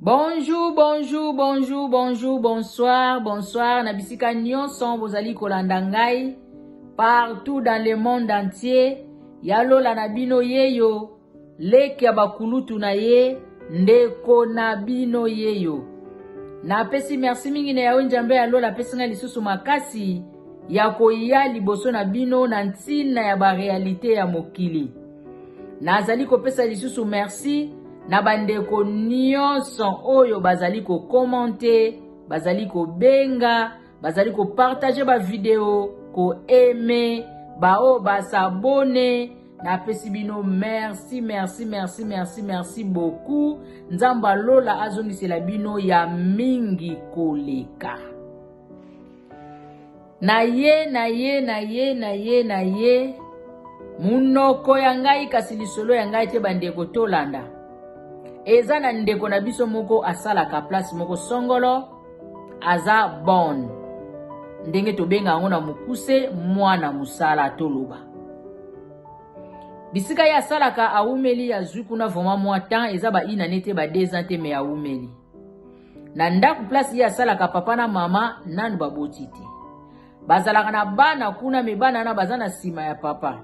Bonjour, bonjour, bonjour, bonjour, bonsoir, bonsoir. Nabisika nyonso bozali kolanda ngai partout dans le monde entier. Yalola nabino yeyo, leki ya bakulutu na ye, ndeko nabino yeyo. Na pesi merci mingi na yawe njambe yalola pesi nga lisusu makasi ya koya liboso na bino na ntina ya ba realite ya mokili. Nazali kopesa lisusu merci na bandeko nyonso oyo bazali ko commenter, bazali ko benga, bazali ko partager ba video, ko aimer, ba s'abonner. Na pesi bino merci, merci, merci, merci, merci beaucoup. Nzamba lola azongisela bino ya mingi koleka. Na ye. Munoko ya ngai kasi lisolo ya ngai te bandeko tolanda. Eza na ndeko na biso moko asalaka place moko songolo, aza bon. Ndenge tobenga yango na mukuse mwana musala toloba. Bisika ya asalaka aumeli ya zwi kuna voma mwa temps eza ba ina nete ba 2 ans te me aumeli. Na ndaku place ya asalaka papa na mama nanu baboti te. Bazalaka na bana kuna me bana na bazana sima ya papa.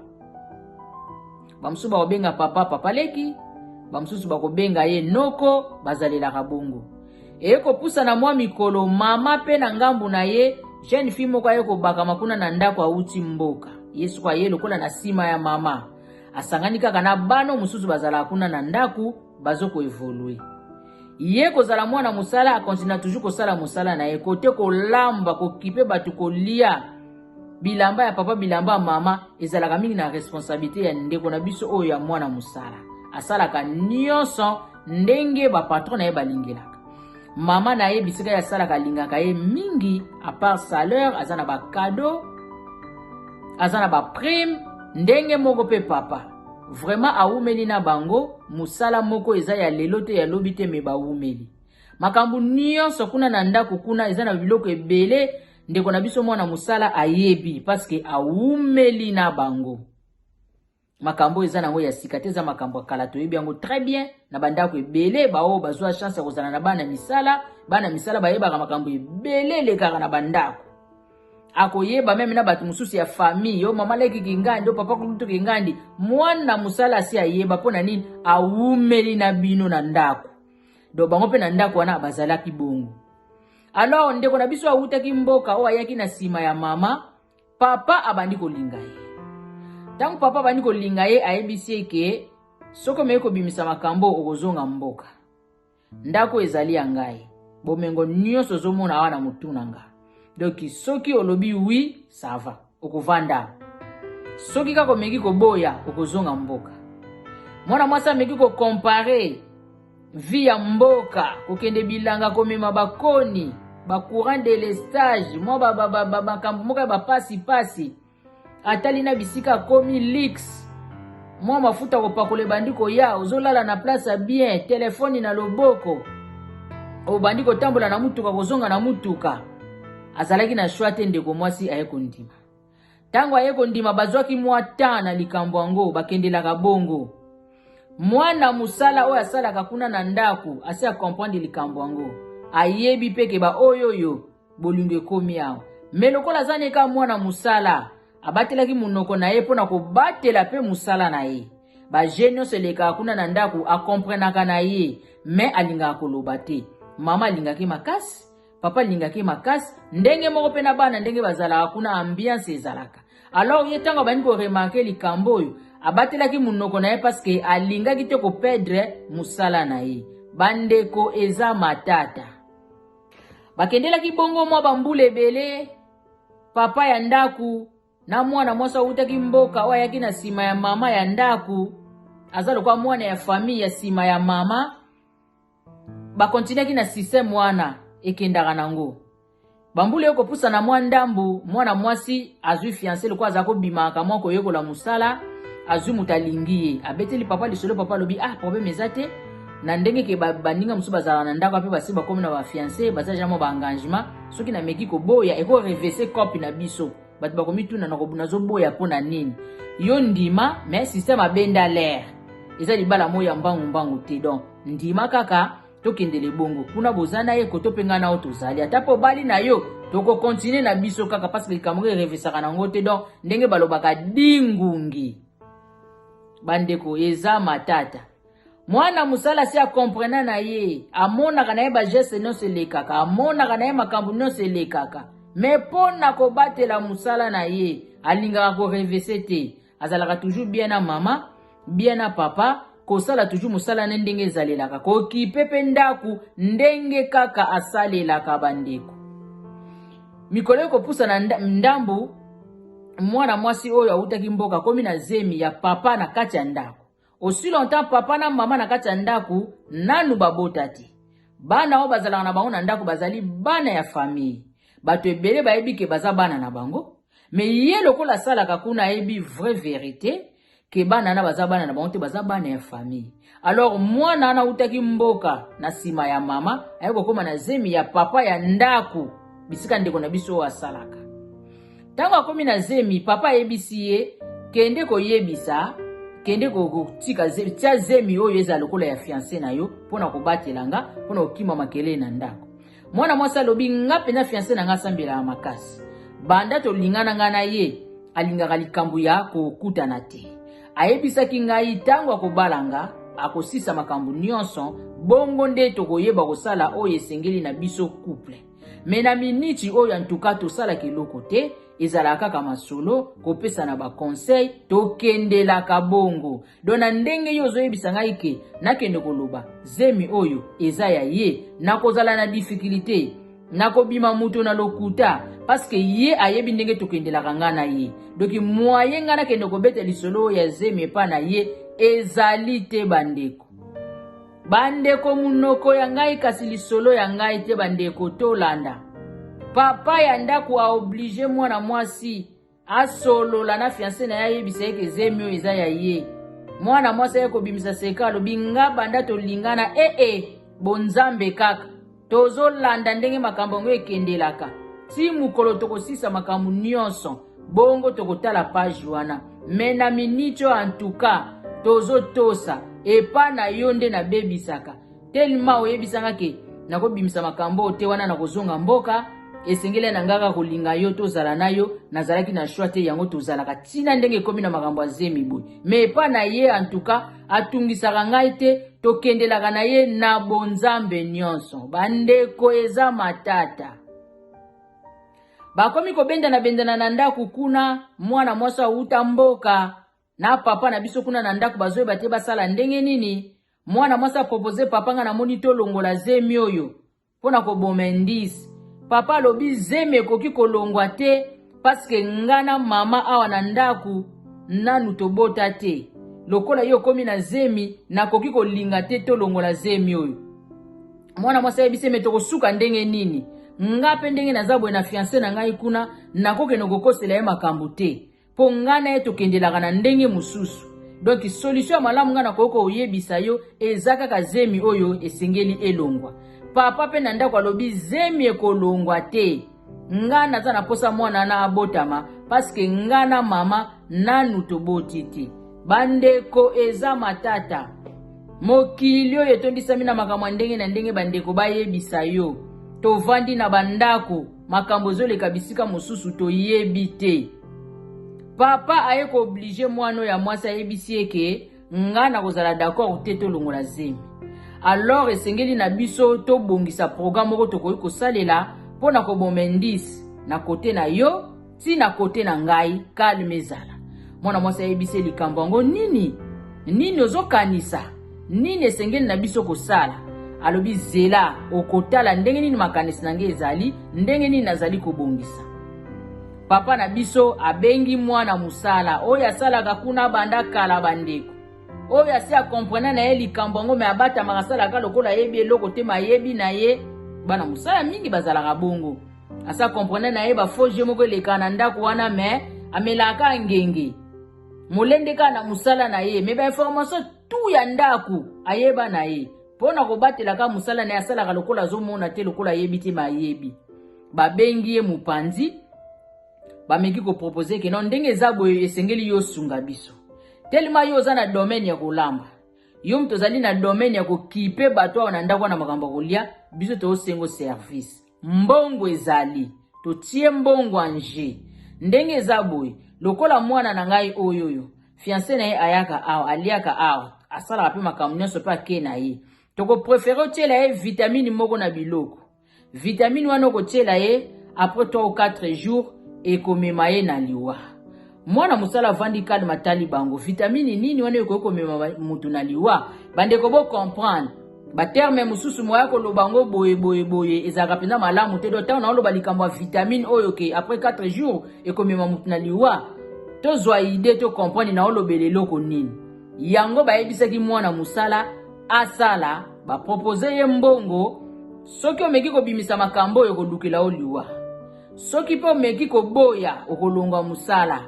Bamsusu bakobenga papa leki, bamsusu bakobenga ye noko, bazalelaka bongo. Eko pusa na mwa mikolo mama pe na ngambu na ye, jeune fille moko ayeko baka makuna na ndako auti mboka. Yesu kwa ye lokola na sima ya mama. Asangani kaka na bano mususu bazala kuna na ndaku bazoko evolue. Ye kozala mwana musala akontina toujours kosala musala na ye kote kolamba kokipe batu kolia. Bilamba ya papa bilamba ya mama ezalaka mingi na responsabilité ya ndeko na biso oyo ya mwana musala. Asalaka nyonso ndenge ba patron na ye balingelaka. Mama na ye bisika ya salaka lingaka ye mingi a part salaire azana ba cadeau, azana ba prime ndenge moko pe papa. Vraiment aumeli na bango musala moko eza ya lelo te ya lobi te me baumeli. Makambu nyonso kuna na ndako kuna eza na biloko ebele. Ndeko na biso mwana musala ayebi parce que aumeli na bango. Makambo eza nango ya sikateza makambo kala toyebi yango très bien na bandako ebele bao bazwa chance ya kozala na bana misala bayebaka makambo ebele lekaka na bandako. Akoyeba meme na batu mususu ya famille yo mama leki kingandi papa kulutu kingandi mwana musala si ayeba pona nini aumeli na bino na ndako. Do bango pe na ndako wana bazalaki bongo. Alors ndeko na biso awutaki mboka o ayaki na sima ya mama, papa abandi kolinga ye. Tangu papa abandi kolinga ye ayebisi eke soko meko bimisa makambo okozonga mboka. Ndako ezali ya ngai. Bomengo nyonso zomona wana mutuna nga. Donc soki olobi oui, ça va. Okovanda. Soki kako meki koboya okozonga mboka. Mwana mwasa meki ko comparer vie ya mboka kokende bilanga komema bakoni ba courant de l'estage mo makambo moka ba pasi atali na bisika komi lix mo mafuta kopakole bandiko ya ozolala na place bien telefoni na loboko o bandiko tambola na mutuka kozonga na mutuka azalaki na shwate ndeko mwasi ayeko ndima tango ayeko ndima bazwaki mwa tana likambo yango bakendelaka bongo. Mwana musala oyo asalaka kuna na ndaku ase a comprendre likambo yango ayebi peke ba oyoyo bolingo komi yao melokola zaneka mwana musala abatelaki munoko na ye pona ko batela pe musala na ye ba genio seleka kuna na ndaku a comprenaka na ye me alinga koloba te mama alingaki makasi papa alingaki makasi ndenge moko pe na bana ndenge bazala kuna ambiance ezalaka. Alors ye tango bani ko remarquer likambo oyo abatelaki munoko na ye parce que alingaki te ko perdre musala na ye. Bandeko eza matata. Bakendelaki bongo mwa bambule ebele papa ya ndaku na mwana mwasa utaki mboka wa yaki na sima ya mama ya ndaku azalo kwa mwana ya famille ya sima ya mama bakontinaki na système wana ekendaka nango. Bambule yoko pusa na mwa ndambu mwana mwasi azui fiancé lokwa azako bimaka mwa koyekola musala azui mutalingiye abeteli papa lisolo papa lobi problème ezate na ndenge ke bandinga musu bazala na ndako ape basi bakomi na ba fiancé baza jamo ba engagement soki na meki ko boya eko reverser copie na biso batu bakomi tuna na kobuna zo boya pona nini yo ndima mais système abenda l'air eza libala moya mbangu te donc ndima kaka tokendele bongo kuna bozana ye ko topenga na otozali atapo bali na yo toko continuer na biso kaka parce que likambo revesaka nango te donc ndenge balobaka dingungi bandeko eza matata mwana musala si akomprena na ye amonaka na ye bageste nyonso elekaka amonaka na ye makambo nyonso elekaka me pona kobatela musala na ye alingaka korevese te azalaka toujours bien na mama bien na papa kosala toujours musala na ndenge ezalelaka kokipe pe ndaku ndenge kaka asalelaka bandeko mikolo ekopusa na ndambu mwana mwasi oyo awutaki mboka komi na zemi ya papa na kati ya ndako aussi longtemps papa na mama na kati ya ndako nanu babota te bana oyo bazalaka na bango na ndako bazali bana ya famille bato ebele bayebi ke baza bana na bango me ye lokola asalaka kuna ayebi vraie vérité ke bana na baza bana na bango te baza bana ya famille alors mwana ana awutaki mboka na nsima ya mama aye kokoma na zemi ya papa ya ndako bisika ndeko na biso oyo asalaka ntango akomi na zemi papa ayebisi ye kende koyebisa kende kotika tia zemi oyo eza lokola ya fiancé na yo mpona kobatelanga mpona kokima makele na ndako mwana mwasi alobi nga mpenza fiancé na nga asambelaka makasi banda tolingana nga na ye alingaka likambo ya kokutana te ayebisaki ngai ntango akobalanga akosisa makambo nyonso bongo nde tokoyeba kosala oyo esengeli na biso couple me na miniti oyo antuka tosalaka eloko te ezalaka kaka masolo kopesa na baconseil tokendelaka bongo dona ndenge yo ozoyebisa ngai ke nakende koloba zemi oyo eza ya ye nakozala na difficulté nakobima mutu na lokuta parce que ye ayebi ndenge tokendelaka nga na ye doki moyen nga nakende kobeta lisolo ya zemi epa na ye ezali te bandeko bandeko munoko ya ngai kasi lisolo ya ngai te bandeko tolanda papa ya ndako aoblige mwana mwasi asolola na fiancé na ye ayebisa ye ke zemi oyo eza ya ye mwana mwasi aye kobimisa seka alobi nga banda tolingana bonzambe kaka tozolanda ndenge makambo yango ekendelaka ti mukolo tokosisa makambo nyonso bongo tokotala page wana me na miniti oyo antuka tozotosa epa na yo nde nabebisaka telema oyebisanga ke nakobimisa makambo te wana nakozonga mboka esengeli na ngaka kolinga yo tozala na yo nazalaki na choix te yango tozalaka tina ndenge ekomi na makambo ya zemi boye me epa na ye antuka atungisaka ngai te tokendelaka na ye na bonzambe nyonso bandeko eza matata bakomi kobendana na ndako kuna mwana mwasi awuta mboka na papa na biso kuna na ndako bazoyeba te basala ndenge nini mwana mwasi apropose papa nga namoni tolongola zemi oyo mpona koboma indisi papa alobi zemi ekoki kolongwa te paske nga na mama awa na ndako nanu tobota te lokola yo komi na zemi nakoki kolinga te tolongola zemi oyo mwana mwasi ayebisi me tokosuka ndenge nini nga mpe ndenge naza boye na fiancé na ngai kuna nakokende kokosela ye makambo te mpo nga na ye tokendelaka na ndenge mosusu donc solution ya malamu nga nakoki koyebisa yo eza kaka zemi oyo esengeli elongwa papa mpe na ndako alobi zemi ekolongwa te nga naza na posa mwana na abotama paske nga na mama nanu toboti te bandeko eza matata mokili oyo etondisami na makambo ndenge na ndenge bandeko bayebisa yo tovandi na bandako makambo ezoleka bisika mosusu toyebi te papa aye kooblige mwana ya mwasi ayebisi eke nga nakozala d'accord te tolongola zemi alors esengeli na biso tobongisa programme moko tokoki kosalela mpona koboma indisi na kote na yo ti na kote na ngai kalme ezala mwana mwasi ayebisi likambo yango nini ozokanisa nini esengeli na biso kosala alobi zela okotala ndenge nini makanisi na nge ezali ndenge nini nazali kobongisa papa na biso abengi mwana musala oyo asalaka kuna banda kala bandeko oyo asi akomprena na ye likambo yango me abatamaka asalaka lokola ayebi eloko te mayebi na ye bana musala mingi bazalaka bongo asi akomprena na ye bafoje moko eleka na ndako wana me amelaka ngenge molendeka na musala na ye me bainformation tu ya ndako ayeba na ye mpona kobatelaka musala na ye asalaka lokola azomona te lokola ayebi te mayebi babengi ye mopanzi bameki kopropose ke non ndenge eza boye esengeli yo sunga biso telema yo oza na domaine ya kolamba yo mtozali na domaine ya kokipe bato wana ndako na makambo kolia biso to sengo service mbongo ezali to tie mbongo anje ndenge ezaboy lokola mwana na ngai oyoyo fiancé na ye ayaka awa aliaka awa asala rapi makambo nyonso pe ake na ye toko préféré otiela ye vitamine moko na biloko vitamine wana okotiela ye après 3 ou 4 jours ekomema ye na liwa mwana musala vandi kade matali bango vitamine nini wana ekomema mutu na liwa bandeko bo comprendre ba terme mususu moya ko lobango boye ezaka pena malamu te do ta na loba likambo ya vitamine oyo ke après 4 jours ekomema mutu na liwa to zwa idée to comprendre na olobele loko nini yango ba yebisaki mwana musala asala ba proposer ye mbongo soki omeki ko bimisa makambo oyo kodukela oliwa soki po omeki ko boya okolonga musala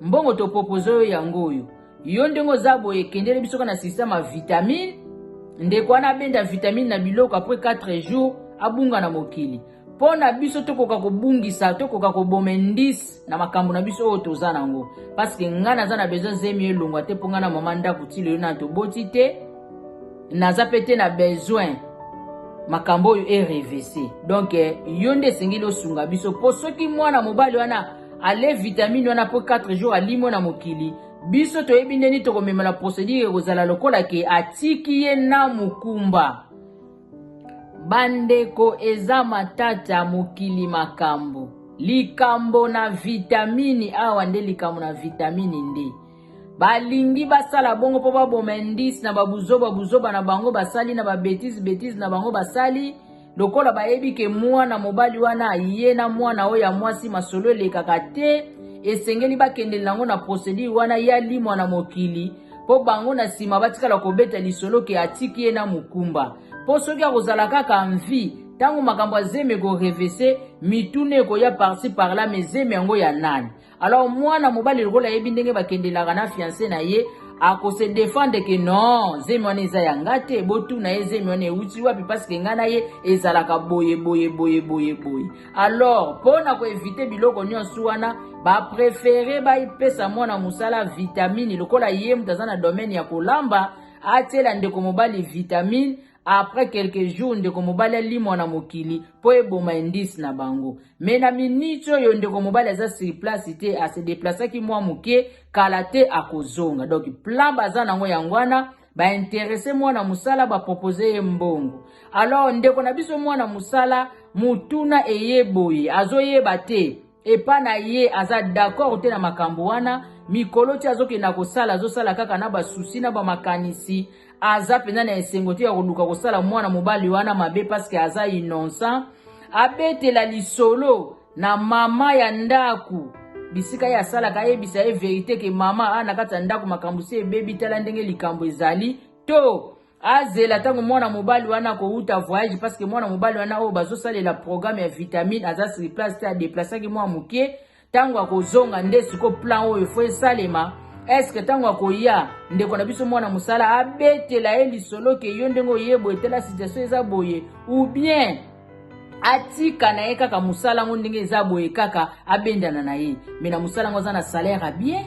mbongo to proposer yo yango oyo yo ndengo zabo ekendele biso kana système ya vitamine ndeko wana benda vitamine na biloko après 4 jours abunga na mokili pona biso tokoka kobungisa tokoka koboma indice na makambo na biso oyo toza nango parce que ngana za na besoin zemi elongwa te ponga na mama ndako tilo yo na to boti te naza pete na besoin makambo oyo RVC donc yo nde sengeli osunga biso po soki mwana mobali wana ale vitamine wana po 4 jours alimo na mokili biso toyebi ndeni tokomemela procédure kozala lokola ke atiki ye na mukumba bandeko eza matata mokili makambo likambo na vitamine awa nde likambo na vitamine nde balingi basala bongo po baboma indice na babuzoba na bango basali na babétise na bango basali lokola bayebi ke mwana mobali wana ye na mwana oya mwasi masolo lekaka te esengeli bakendeli nango na procédure wana ya limwa na mokili po bango na sima batikala kobeta lisolo ke atiki ye na mukumba po soki akozala kaka mvi tango makambo azeme ko revese mitune ko ya parci par là mezeme yango ya nani alors mwana mobali lokola yebi ndenge bakendelaka na fiancé na ye ako se défendre que non zeme wana eza yanga te botu na ye zeme wana euti wapi parce que ngana ye ezalaka boye alors pona ko éviter biloko nyonso wana ba préférer ba ipesa mwana musala vitamine lokola ye mutaza na domaine ya kolamba atela ndeko mobali vitamine après quelques jours ndeko mobali limwa na mokili po eboma indice na bango mena minito yo ndeko mobali aza sur place te a se déplacer ki mwa muke kala te akozonga donc plan baza nango yangwana ba intéressé mwana musala ba proposer ye mbongo alors ndeko na biso mwana musala mutuna eyeboye azoyeba te epa na ye aza d'accord te na makambo wana mikolo ti azokenda kosala azosala kaka na basusi na bamakanisi aza pena na esengo te ya koluka kosala mwana mobali wana mabe parce que aza innocent abetela lisolo na mama ya ndaku bisika ya asalaka yebisa ye vérité ke mama ana kati ya ndaku makambo se ebebi tala ndenge likambo ezali to azela tango mwana mobali wana kouta voyage parce que mwana mobali wana oyo bazosalela programme ya vitamine aza sur place te adeplaçaki mwa muke tango akozonga nde siko plan oyo fo esalema est-ce que tango akoya ndeko na biso mwana musala abetela ye lisolo ke yo ndenge oyebo etela situation eza boye ou bien atika na ye kaka musala ngo ndenge eza boye kaka abendana na ye me na musala ngo aza na salaire bien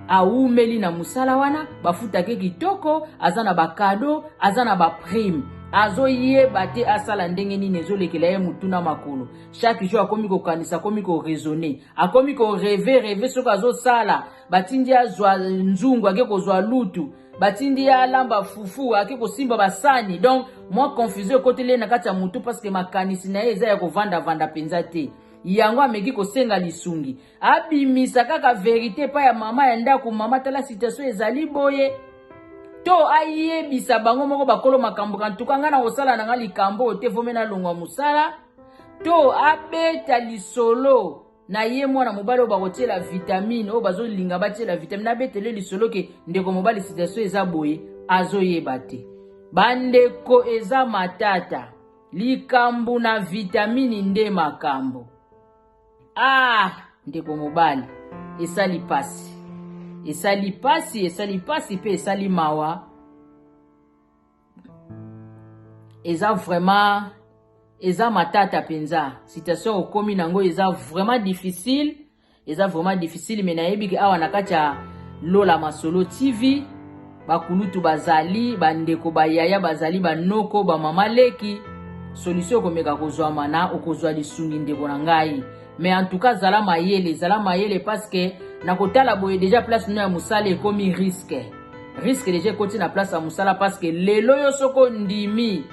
aumeli na musala wana bafutake kitoko aza na bakado aza na baprime azoyeba te asala ndenge nini ezolekela ye mutuna makolo chaque jour akomi kokanisa akomi koraisonner akomi koreve soki azosala batindi azwa nzungu ake kozwa lutu batindi alamba fufu ake kosimba basani donc moi confusion ekoteli na kati ya mutu parce que makanisi na ye eza ya kovanda penza te yango ameki kosenga lisungi abimisa kaka vérité pa ya mama ya ndako mama tala situation ezali boye to ayebisa bango moko bakolo makambo kantuka nga na kosala na nga likambo te vome na longwa musala to abeta lisolo na ye mwana mobali oyo bakotiela vitamine oyo bazolinga batiela vitamine abetele lisolo ke ndeko mobali situation eza boye azoyeba te bandeko eza matata likambo na vitamine nde makambo ndeko mobali esali pasi esali pasi pe esali mawa eza vraiment eza matata penza situation okomi nango eza vraiment difficile mais nayebi ke awa na kati ya Lola Masolo TV bakulutu bazali bandeko bayaya bazali banoko ba mama leki solution komeka kozwama na okozwa lisungi ndeko na ngai. Mais en tout cas zala mayele parce que na kotala boye déjà place no ya musala ekomi risque déjà ekoti na place ya musala parce que lelo yo soko ndimi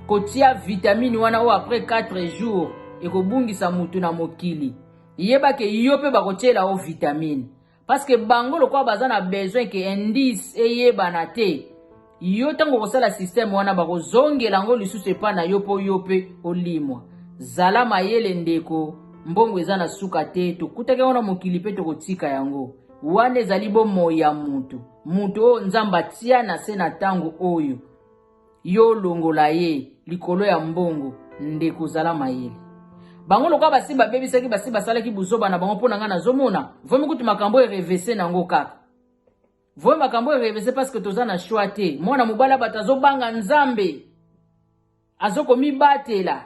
kotia vitamine wana o après 4 jours ekobungisa mutu na mokili yeba ke yo pe bakotiela o vitamine parce que bango lokwa baza na besoin ke indice eyeba na te yo tango kosala système wana bakozongela ngo lisusu epa na yo po yo pe olimwa. Zala mayele ndeko, mbongo eza na suka te tokutaki wana mokili pe tokotika yango wana ezali bomo ya mutu oyo nzambe atia na se na tango oyo yo longola ye likolo ya mbongo ndeko zala mayele. Bango lokwa basi babebisaki basi basalaki buzoba na bango mpona nga nazomona vomi kutu makambo erevese nango kaka vomi makambo erevese parce que toza na choix te. Mwana mobala bato azobanga nzambe azokomibatela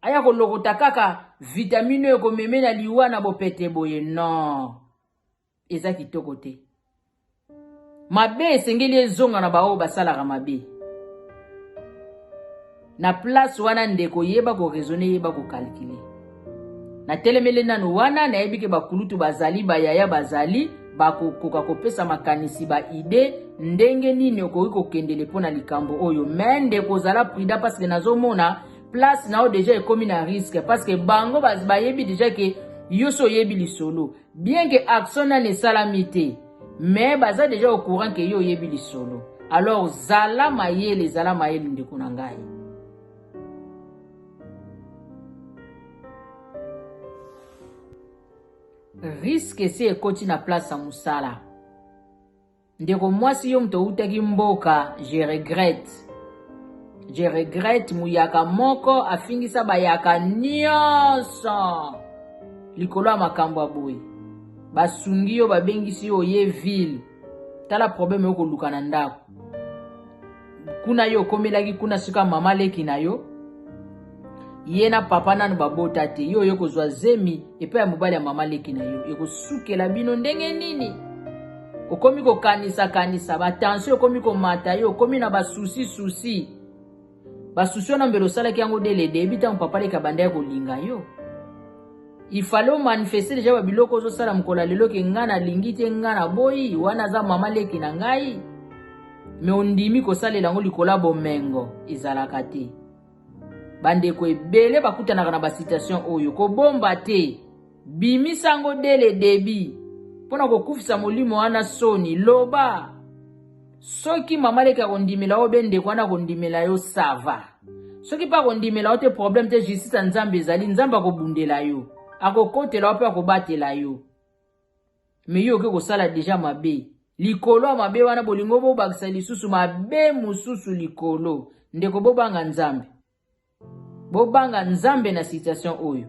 aya kolokota kaka vitamine oyo komeme na liwa na bopete boye non eza kitoko te. Mabe esengeli ezonga na bao basalaka mabe na place wana ndeko yeba ko raisonner yeba ko calculer. Na telemele nanu wana na yebike bakulutu bazali bayaya bazali bakokoka kopesa makanisi ba ide ndenge nini okoki kokendele pona likambo oyo. Mais ndeko zala prida parce que nazomona place nao déjà ekomi na risque parce que bango bayebi déjà ke yoso yebi lisolo bien que action na ne salamité mais baza déjà au courant que yo yebi lisolo. Alors zala mayele ndeko na ngai. Risque si ekoti na place ya musala ndeko mwasi yo mto utaki mboka je regrette muyaka moko afingisa bayaka nyonso likolo ya makambo aboye basungi yo babengisi yo ye ville tala problème yo koluka na ndako kuna yo komelaki kuna sika mama leki na yo ye na papa nanu babota te yo kozwa zemi epa ya mobali ya mama leki na yo ekosukela bino ndenge nini okomi kokanisa batension okomi komata yo okomi na basusi na mbelo osalaki yango delede ebi ntango papa leki abanda ya kolinga yo ifale omanifeste deja babiloko ozosala mokolo lelo ke nga nalingi te nga na boyi wana aza mama leki na ngai me ondimi kosalela yango likolo ya bomengo ezalaka te. Bandeko ebele bakutanaka na basitation oyo kobomba te bimisango dele debi pona kokufisa molimo wana soni loba soki mama leki akondimela yo bendeko wana akondimela yo sava soki pa akondimela yo te problème te justice nzambe ezali nzambe akobundela yo akokotela yo pe akobatela yo me yo oke kosala deja mabe likolo ya mabe wana bolingo bobakisa lisusu mabe mususu likolo ndeko bobanga nzambe na situation oyo.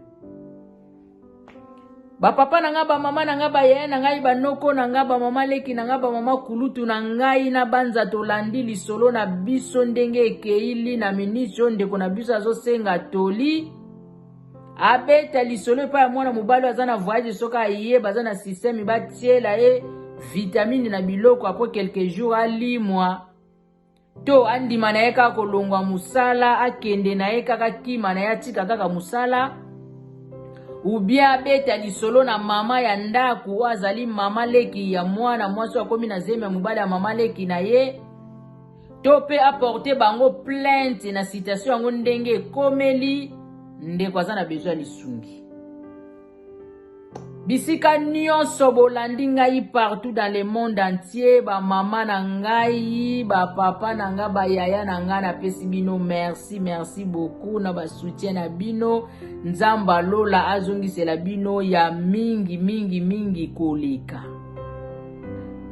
Ba papa na nga ba mama na nga ba yaya na ngai banoko na nga ba mama leki na nga ba mama kulutu na ngai na banza tolandi lisolo na biso ndenge ekeili na minisio ndeko na biso azosenga toli abeta lisolo epa ya mwana mobali aza na voyage soka ye baza na système batiela ye vitamine na biloko après quelques jours alimwa to andima na ye kaka kolongwa musala akende na ye kaka kima na ye atika kaka musala ou bien abeta lisolo na mama ya ndaku azali mama leki ya mwana mwasi akomi na zemi ya mobali ya mama leki na ye to pe apporter bango plainte na situation yango ndenge ekomeli ndeko aza na besoin lisungi. Bisika nyonso bolandi ngai partout dans le monde entier ba mama na ngai ba papa na nga ba yaya na nga na pesi bino merci beaucoup na ba soutien na bino nzamba lola azongisela bino ya mingi koleka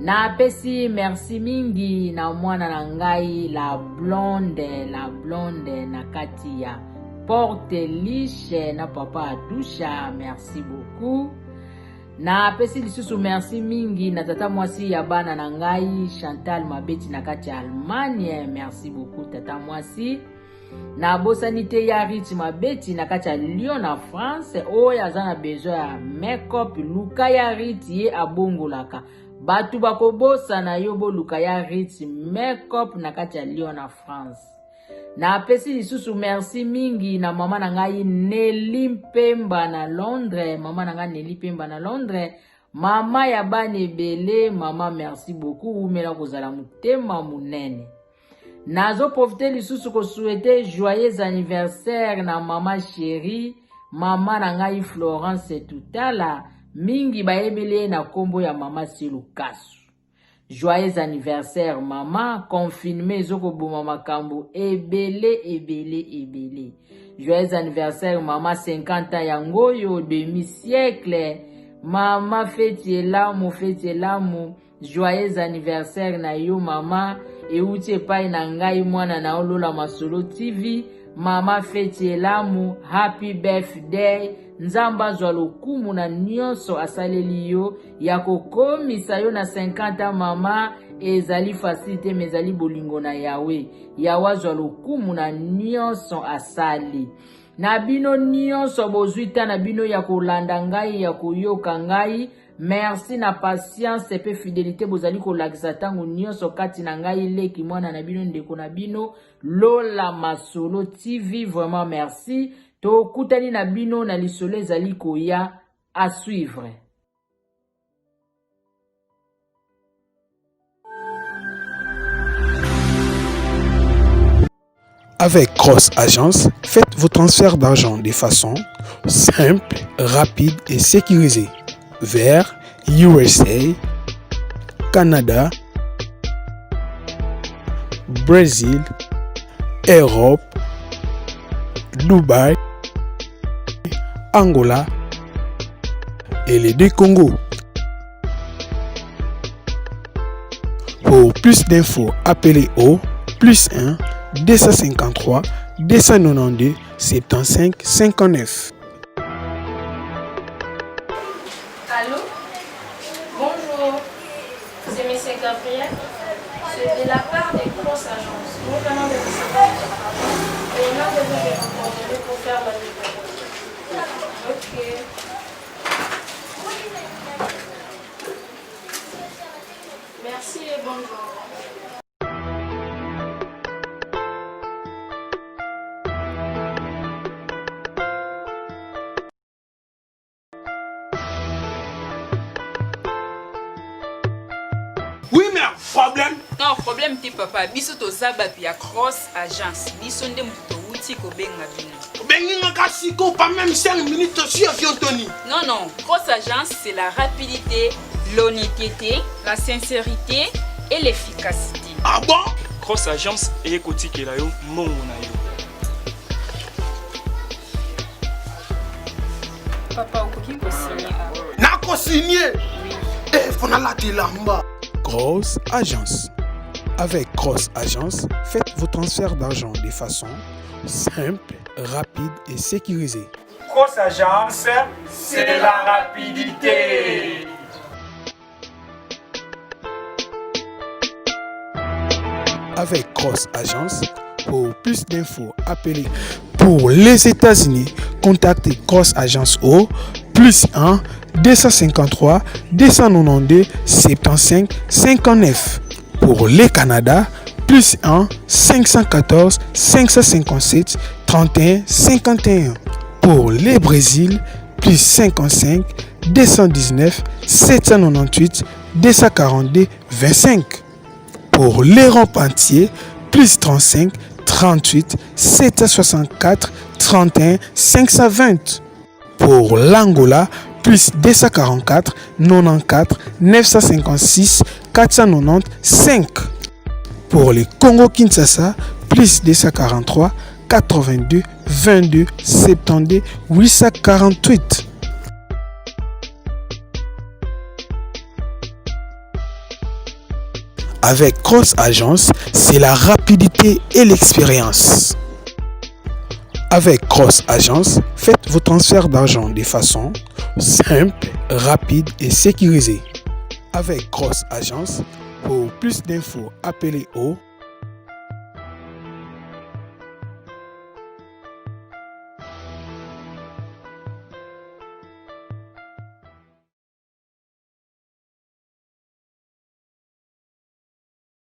na pesi merci mingi na mwana na ngai la blonde na kati ya Porte Liche na papa Adusha merci beaucoup. Na pesi lisusu merci mingi na tata mwasi ya bana na ngai Chantal Mabeti na kati ya Allemagne merci beaucoup tata mwasi. Na bosanite ya Rich Mabeti na kati ya Lyon na France oyo aza na besoin ya make-up luka ya Rich ye abongolaka Batu bakobosa na yo boluka ya Ritz Makeup na kati ya Lyon na France. Na apesi lisusu merci mingi na mama na ngai Nelly Pemba na Londres. Mama na ngai Nelly Pemba na Londres. Mama ya bana ebele, mama merci beaucoup. Umela kozala mutema munene. Nazo profite lisusu ko souhaiter joyeux anniversaire na mama chérie, mama na ngai Florence Tutala. Mingi baebele na kombo ya mama Silukasu. Joyeux anniversaire mama, confinement zoko boma makambo ebele. Joyeux anniversaire mama 50 ans ya ngoyo demi-siècle. Mama feti elamu. Joyeux anniversaire na yo mama. Euti epai na ngai mwana na olola masolo TV. Mama feti elamu, happy birthday. Nzamba zwa lokumu na nyonso asaleli yo ya kokomisa yo na 50 mama ezali facilité mezali bolingo na yawe. Yawa zwa lokumu na nyonso asali. Na bino nyonso bozuita na bino ya kolanda ngai ya koyoka ngai. Merci na patience pe fidélité bozali kolakisa tango nyonso kati na ngai leki mwana na bino ndeko na bino Lola Masolo TV. Vraiment merci. To kutani na bino na lisolo ezali koya à suivre. Avec Cross Agence, faites vos transferts d'argent de façon simple, rapide et sécurisée vers USA, Canada, Brésil, Europe, Dubaï, Angola et les deux Congos. Pour plus d'infos, appelez au +1 253 292 75 59. Allô? Bonjour, c'est M. Gabriel. C'est de la part des grosses agences. Nous venons de recevoir votre rapport et on a besoin de vos coordonnées pour faire la livraison. Ok. Merci et bonjour. Oui, mais problème. Non, problème ti papa. Biso to zaba pia Cross Agence. Biso nde muto wuti ko benga bino. Benga kasiko pas même 5 minutes sur avion Tony. Non. Cross Agence, c'est la rapidité, l'honnêteté, la sincérité et l'efficacité. Ah bon? Cross Agence et kotikela yo mongo na yo. Papa okoki ko signer. Na ko signer. Eh, fona la tilamba. Cross Agence. Avec Cross Agence, faites vos transferts d'argent de façon simple, rapide et sécurisée. Cross Agence, c'est la rapidité. Avec Cross Agence, pour plus d'infos, appelez. Pour les États-Unis, contactez Cross Agence au +1 253 292 75 59. Pour les Canada, +1 514 557 31 51. Pour les Brésil, +55 219 798 242 25. Pour l'Europe entier, +35 38 764 31 520. Pour l'Angola, +244 94 956 495. Pour le Congo Kinshasa, +243 82 22 72 848. Avec Cross Agence, c'est la rapidité et l'expérience. Avec Cross Agence, faites vos transferts d'argent de façon simple, rapide et sécurisée. Avec Cross Agence, pour plus d'infos, appelez au